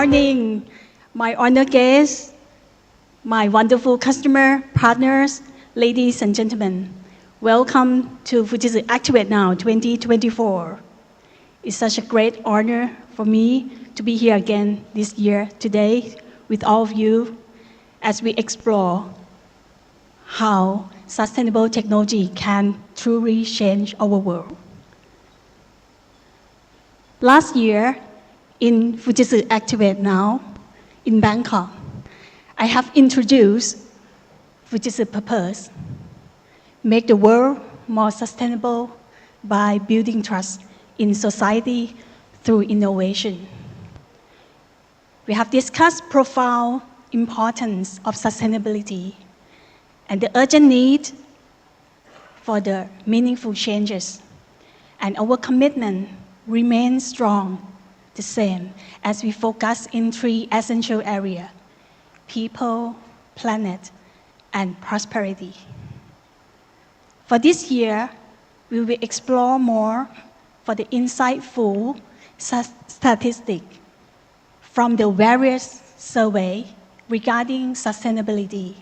morning, my honored guests, my wonderful customer, partners, ladies and gentlemen. Welcome to Fujitsu ActivateNow 2024. It's such a great honor for me to be here again this year, today, with all of you, as we explore how sustainable technology can truly change our world. Last year, in Fujitsu ActivateNow in Bangkok, I have introduced Fujitsu purpose: make the world more sustainable by building trust in society through innovation. We have discussed profound importance of sustainability and the urgent need for the meaningful changes, and our commitment remains strong, the same, as we focus in three essential areas: people, planet, and prosperity. For this year, we will explore more for the insightful statistics from the various surveys regarding sustainability.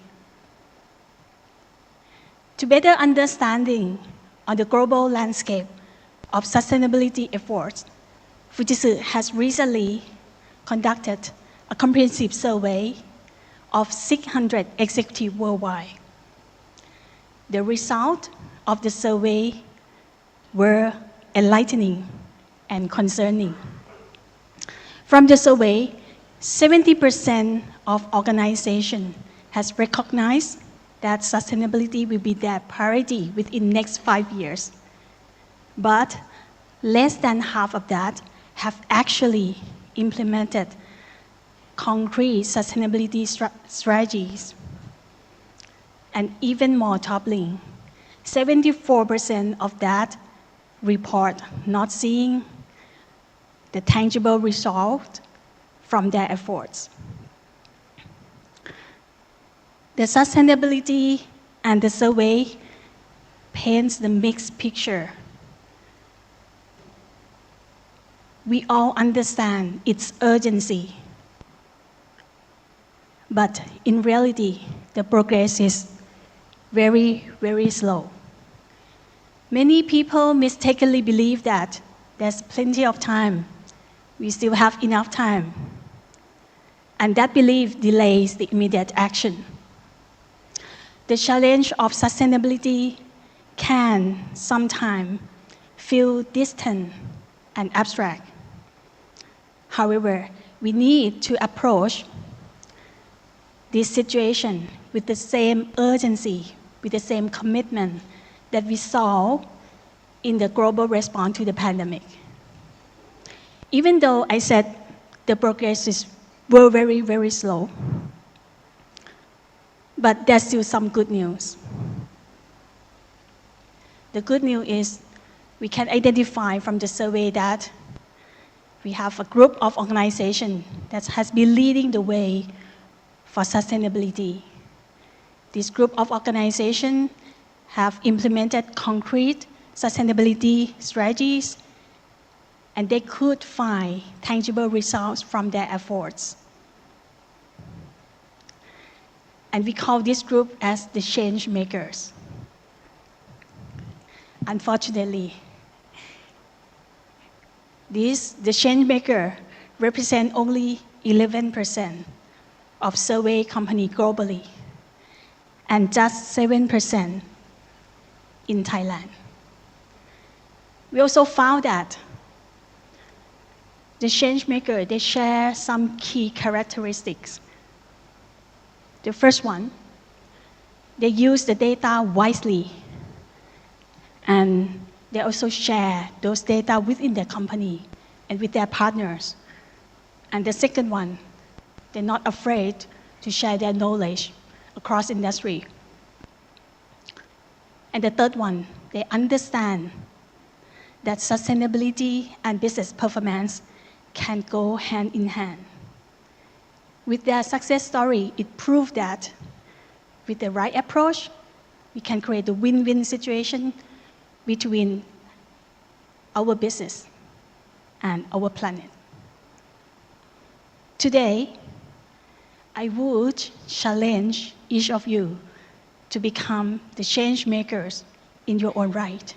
To better understanding on the global landscape of sustainability efforts, Fujitsu has recently conducted a comprehensive survey of 600 executives worldwide. The results of the survey were enlightening and concerning. From the survey, 70% of organizations has recognized that sustainability will be their priority within the next 5 years. But less than half of that have actually implemented concrete sustainability strategies. And even more troubling, 74% of that report not seeing the tangible result from their efforts. The sustainability and the survey paints the mixed picture. We all understand its urgency, but in reality, the progress is very, very slow. Many people mistakenly believe that there's plenty of time. We still have enough time. And that belief delays the immediate action. The challenge of sustainability can sometimes feel distant and abstract. However, we need to approach this situation with the same urgency, with the same commitment that we saw in the global response to the pandemic. Even though I said the progress were very, very slow, but there's still some good news. The good news is we can identify from the survey that we have a group of organizations that has been leading the way for sustainability. This group of organizations have implemented concrete sustainability strategies, and they could find tangible results from their efforts. And we call this group as the change makers. Unfortunately, the change maker represent only 11% of survey companies globally, and just 7% in Thailand. We also found that the change maker, they share some key characteristics. The first one, they use the data wisely, and they also share those data within their company and with their partners. And the second one, they're not afraid to share their knowledge across industry. And the third one, they understand that sustainability and business performance can go hand in hand. With their success story, it proved that with the right approach, we can create a win-win situation between our business and our planet. Today, I would challenge each of you to become the change makers in your own right.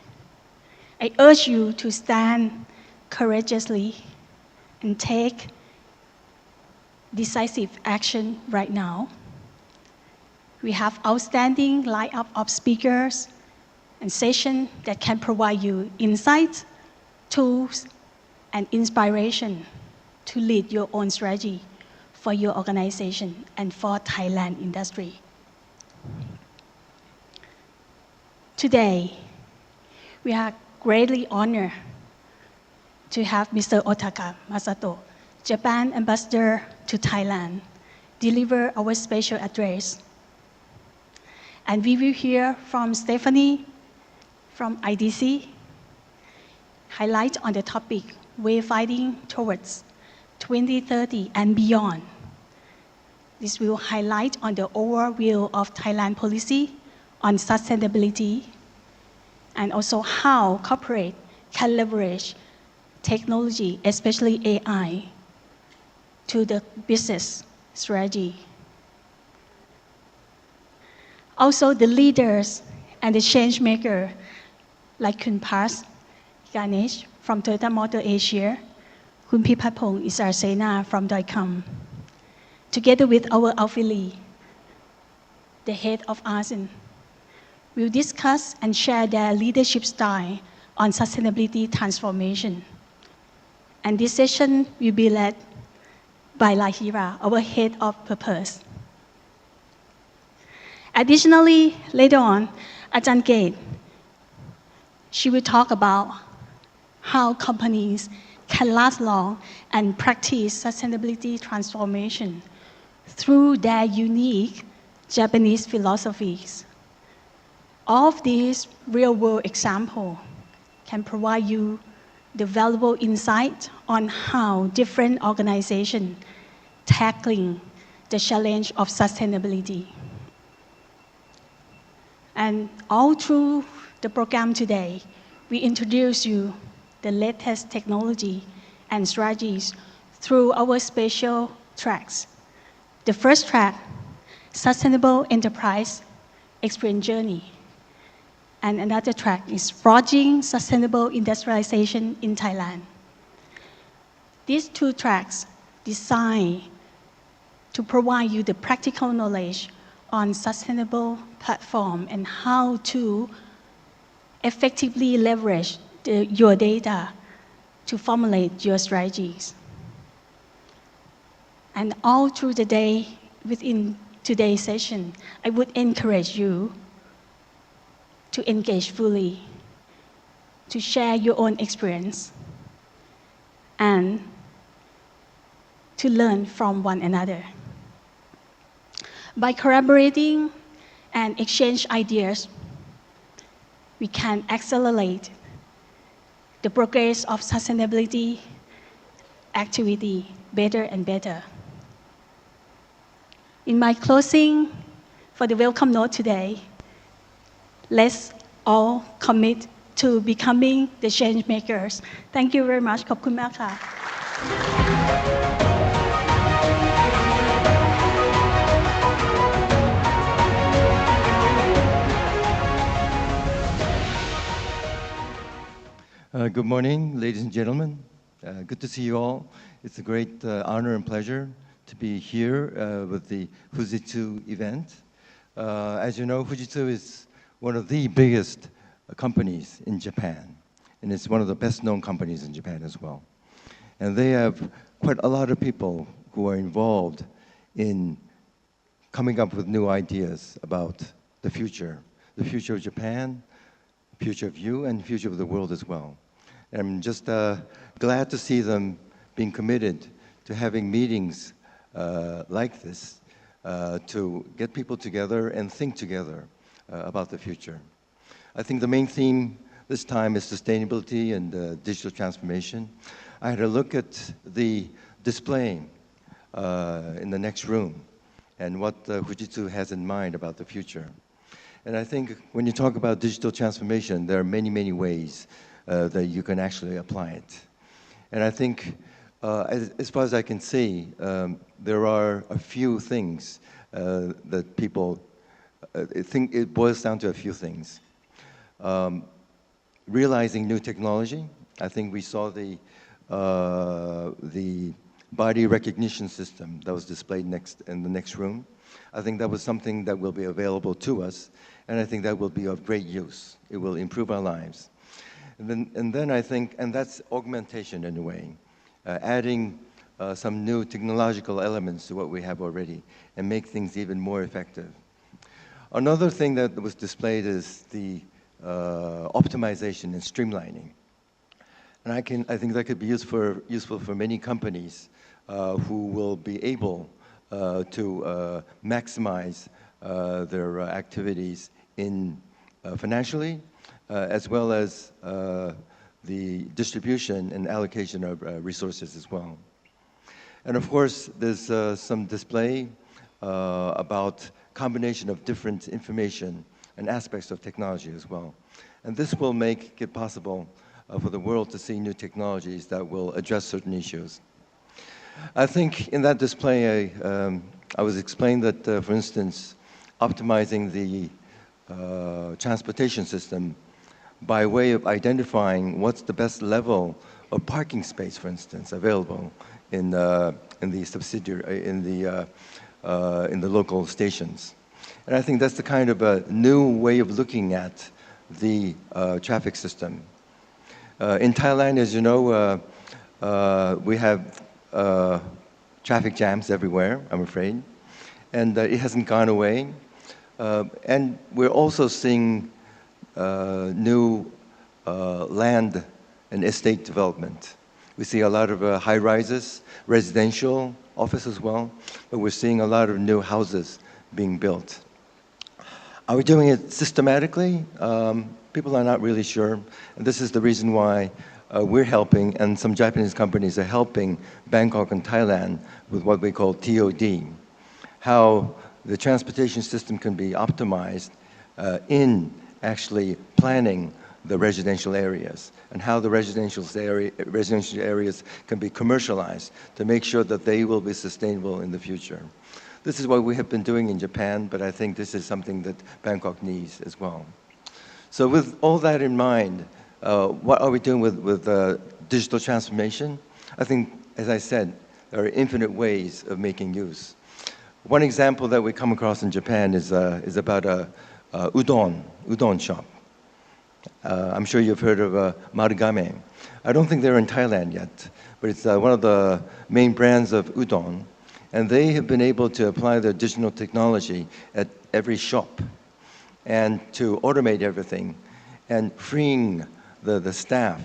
I urge you to stand courageously and take decisive action right now. We have outstanding lineup of speakers and sessions that can provide you insights, tools, and inspiration to lead your own strategy for your organization and for Thailand industry. Today, we are greatly honored to have Mr. Otaka Masato, Japan Ambassador to Thailand, deliver our special address. And we will hear from Stephanie from IDC, highlight on the topic, wayfinding towards 2030 and beyond. This will highlight on the overview of Thailand policy on sustainability and also how corporate can leverage technology, especially AI, to the business strategy. Also, the leaders and the change maker, like Kun Pars Ganesh from Toyota Motor Asia, Kun Pipatpong Isarsena from Doicom, together with our affiliate, the head of ASEAN, will discuss and share their leadership style on sustainability transformation. And this session will be led by Lahira, our head of purpose. Additionally, later on, Ajahn Gate, she will talk about how companies can last long and practice sustainability transformation through their unique Japanese philosophies. All of these real-world examples can provide you the valuable insight on how different organizations tackling the challenge of sustainability. And all through the program today, we introduce you the latest technology and strategies through our special tracks. The first track, Sustainable Enterprise Experience Journey. And another track is Forging Sustainable Industrialization in Thailand. These two tracks designed to provide you the practical knowledge on sustainable platform and how to effectively leverage your data to formulate your strategies. And all through the day, within today's session, I would encourage you to engage fully, to share your own experience, and to learn from one another. By collaborating and exchange ideas, we can accelerate the progress of sustainability activity better and better. In my closing, for the welcome note today, let's all commit to becoming the change makers. Thank you very much. ขอบคุณมากค่ะ Good morning, ladies and gentlemen. Good to see you all. It's a great honor and pleasure to be here with the Fujitsu event. As you know, Fujitsu is one of the biggest companies in Japan, and it's one of the best-known companies in Japan as well. And they have quite a lot of people who are involved in coming up with new ideas about the future of Japan, the future of you, and the future of the world as well. And I'm just glad to see them being committed to having meetings like this to get people together and think together about the future. I think the main theme this time is sustainability and digital transformation. I had a look at the display in the next room and what Fujitsu has in mind about the future. And I think when you talk about digital transformation, there are many, many ways that you can actually apply it. And I think As far as I can see, there are a few things that people think it boils down to a few things. Realizing new technology. I think we saw the body recognition system that was displayed in the next room. I think that was something that will be available to us, and I think that will be of great use. It will improve our lives. And then I think, and that's augmentation in a way, adding some new technological elements to what we have already and make things even more effective. Another thing that was displayed is the optimization and streamlining. And I think that could be useful for many companies who will be able to maximize their activities financially, as well as the distribution and allocation of resources as well. And of course, there's some display about combination of different information and aspects of technology as well. And this will make it possible for the world to see new technologies that will address certain issues. I think in that display, I was explained that, for instance, optimizing the transportation system by way of identifying what's the best level of parking space, for instance, available in the subsidiary, in the local stations. And I think that's the kind of a new way of looking at the traffic system. In Thailand, as you know, we have traffic jams everywhere, I'm afraid, and it hasn't gone away. And we're also seeing new land and estate development. We see a lot of high-rises, residential, office as well, but we're seeing a lot of new houses being built. Are we doing it systematically? People are not really sure, and this is the reason why we're helping, and some Japanese companies are helping Bangkok and Thailand with what we call TOD, how the transportation system can be optimized in actually planning the residential areas, and how the residential areas can be commercialized to make sure that they will be sustainable in the future. This is what we have been doing in Japan, but I think this is something that Bangkok needs as well. So with all that in mind, what are we doing with digital transformation? I think, as I said, there are infinite ways of making use. One example that we come across in Japan is about a udon shop. I'm sure you've heard of Marugame. I don't think they're in Thailand yet, but it's one of the main brands of udon. And they have been able to apply their digital technology at every shop and to automate everything and freeing the staff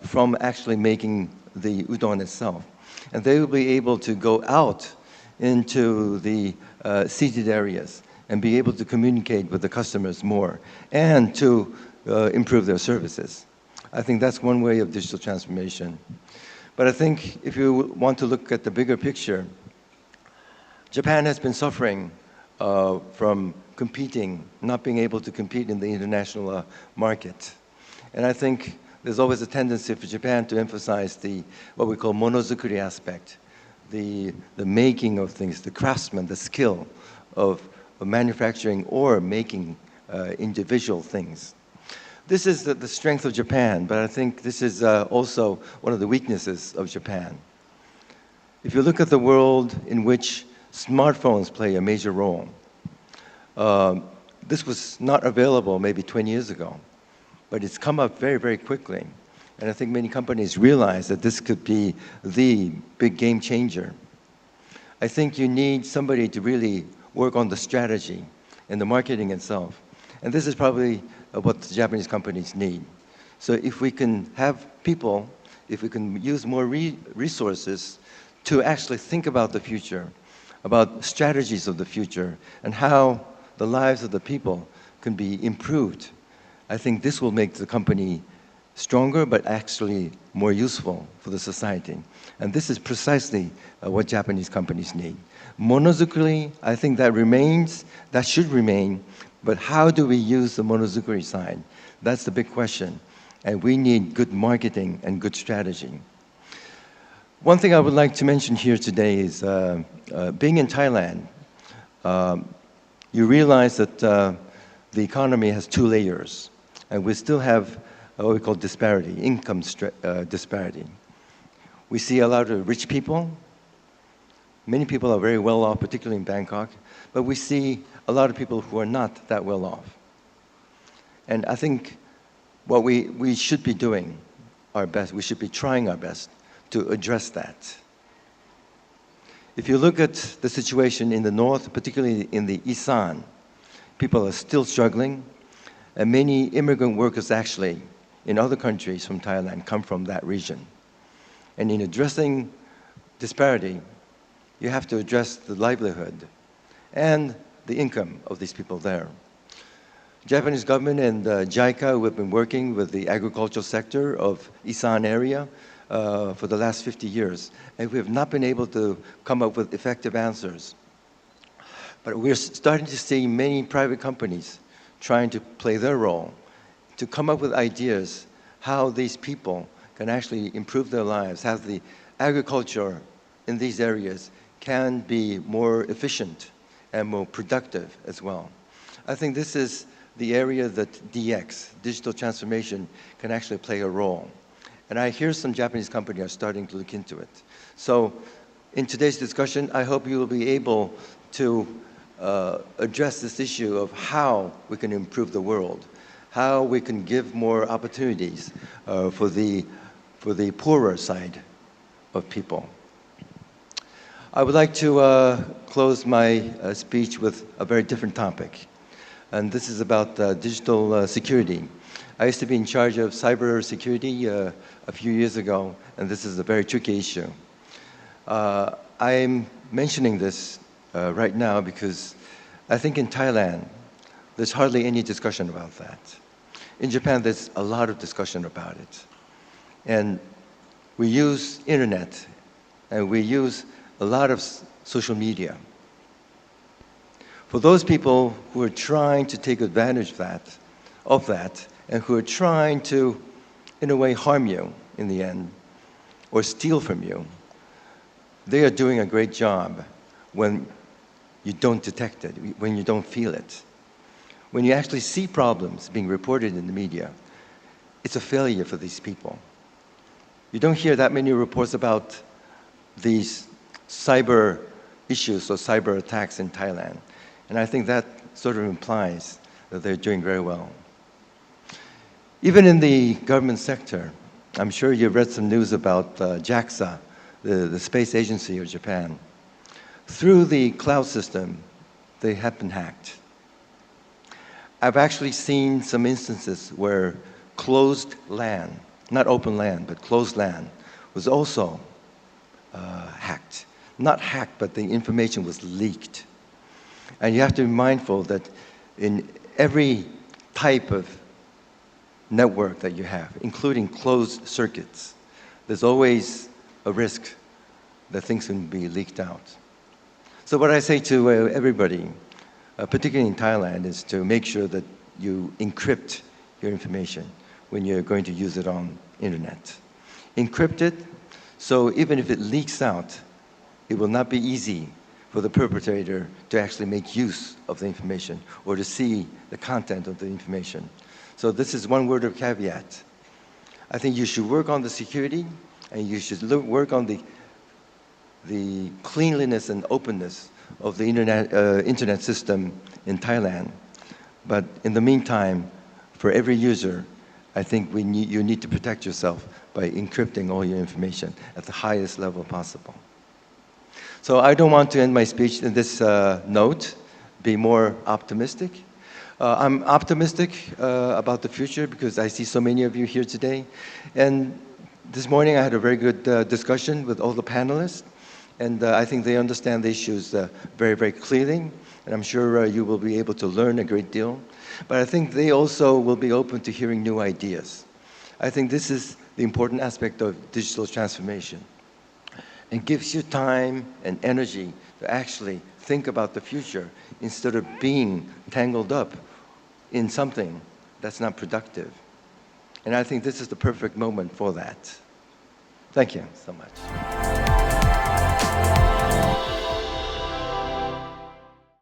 from actually making the udon itself. And they will be able to go out into the seated areas and be able to communicate with the customers more and to improve their services. I think that's one way of digital transformation. But I think if you want to look at the bigger picture, Japan has been suffering from competing, not being able to compete in the international market. And I think there's always a tendency for Japan to emphasize what we call monozukuri aspect, the making of things, the craftsman, the skill of manufacturing or making individual things. This is the strength of Japan, but I think this is also one of the weaknesses of Japan. If you look at the world in which smartphones play a major role, this was not available maybe 20 years ago, but it's come up very, very quickly. And I think many companies realize that this could be the big game changer. I think you need somebody to really work on the strategy and the marketing itself. And this is probably what the Japanese companies need. So if we can have people, if we can use more resources to actually think about the future, about strategies of the future, and how the lives of the people can be improved, I think this will make the company stronger, but actually more useful for the society. And this is precisely what Japanese companies need. Monozukuri, I think that should remain, but how do we use the monozukuri side? That's the big question. And we need good marketing and good strategy. One thing I would like to mention here today is being in Thailand, you realize that the economy has two layers, and we still have what we call disparity, income disparity. We see a lot of rich people. Many people are very well off, particularly in Bangkok, but we see a lot of people who are not that well off. And I think what we should be doing our best, we should be trying our best to address that. If you look at the situation in the north, particularly in the Isan, people are still struggling, and many immigrant workers actually in other countries from Thailand come from that region. And in addressing disparity, you have to address the livelihood and the income of these people there. Japanese government and JICA, who have been working with the agricultural sector of Isan area for the last 50 years, and we have not been able to come up with effective answers. But we're starting to see many private companies trying to play their role to come up with ideas how these people can actually improve their lives, how the agriculture in these areas can be more efficient and more productive as well. I think this is the area that DX, digital transformation, can actually play a role. And I hear some Japanese companies are starting to look into it. So in today's discussion, I hope you will be able to address this issue of how we can improve the world, how we can give more opportunities for the poorer side of people. I would like to close my speech with a very different topic. And this is about digital security. I used to be in charge of cyber security a few years ago, and this is a very tricky issue. I'm mentioning this right now because I think in Thailand, there's hardly any discussion about that. In Japan, there's a lot of discussion about it. And we use internet, and we use a lot of social media. For those people who are trying to take advantage of that, and who are trying to, in a way, harm you in the end, or steal from you, they are doing a great job when you don't detect it, when you don't feel it. When you actually see problems being reported in the media, it's a failure for these people. You don't hear that many reports about these cyber issues or cyber attacks in Thailand. And I think that sort of implies that they're doing very well. Even in the government sector, I'm sure you've read some news about JAXA, the space agency of Japan. Through the cloud system, they have been hacked. I've actually seen some instances where closed LAN, not open LAN, but closed LAN, was also hacked. Not hacked, but the information was leaked. And you have to be mindful that in every type of network that you have, including closed circuits, there's always a risk that things can be leaked out. So what I say to everybody, particularly in Thailand, is to make sure that you encrypt your information when you're going to use it on internet. Encrypt it, so even if it leaks out, it will not be easy for the perpetrator to actually make use of the information or to see the content of the information. So this is one word of caveat. I think you should work on the security, and you should work on the cleanliness and openness of the internet system in Thailand. But in the meantime, for every user, I think you need to protect yourself by encrypting all your information at the highest level possible. So I don't want to end my speech in this note, be more optimistic. I'm optimistic about the future because I see so many of you here today. And this morning I had a very good discussion with all the panelists, and I think they understand the issues very, very clearly, and I'm sure you will be able to learn a great deal. But I think they also will be open to hearing new ideas. I think this is the important aspect of digital transformation. It gives you time and energy to actually think about the future instead of being tangled up in something that's not productive. And I think this is the perfect moment for that. Thank you so much.